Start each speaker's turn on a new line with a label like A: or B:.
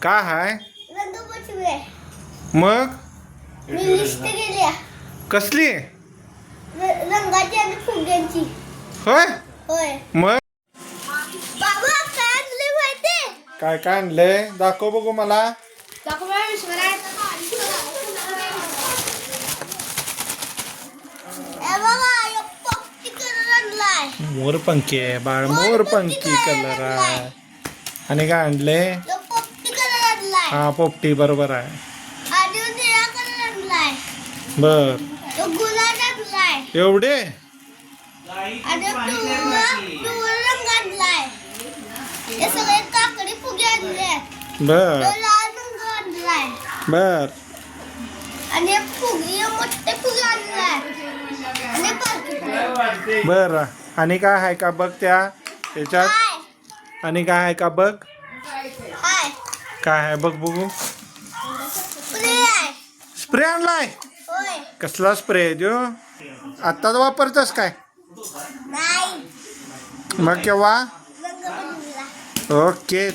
A: का हाय
B: रंगपंचमी
A: मग
B: मी लिस्ट केली
A: कसली
B: रंगाची आणि फुग्यांची.
A: होय
B: होय
A: मग
B: बाबा काय आणले माहिती?
A: काय काय आणलंय दाखव बघू मला.
B: दाखवा विश्वनाथ. ए बाबा यो पॉपटी कलर आणलाय.
A: मोरपंखी आहे बाळ मोरपंखी कलर आहे. आणि काय आणले
B: यो पॉपटी कलर आणलाय.
A: हा पोपटी बरोबर आहे.
B: आणि यो निळा कलर आणलाय.
A: बर
B: यो गुलाब आणलाय.
A: एवढे
B: आणि पिवळा रंग आणलाय. हे सगळे काकडी फुगे आणले.
A: बर
B: यो लाल रंग आणलाय.
A: बर
B: आणि हे फुगे हे मोठे फुगे आणलाय. आणि बारके फुगे.
A: बर आणि काय आहे का बघ त्याच्यात
B: हाय
A: आणि काय आहे का बघ
B: हाय
A: काय आहे बघ बघू.
B: स्प्रे आहे.
A: स्प्रे आणलाय
B: होय
A: कसला स्प्रे आहे त्यो आत्ताच वापरतस काय
B: नाही
A: मग केव्हा
B: रंगपंचमीला.
A: ओके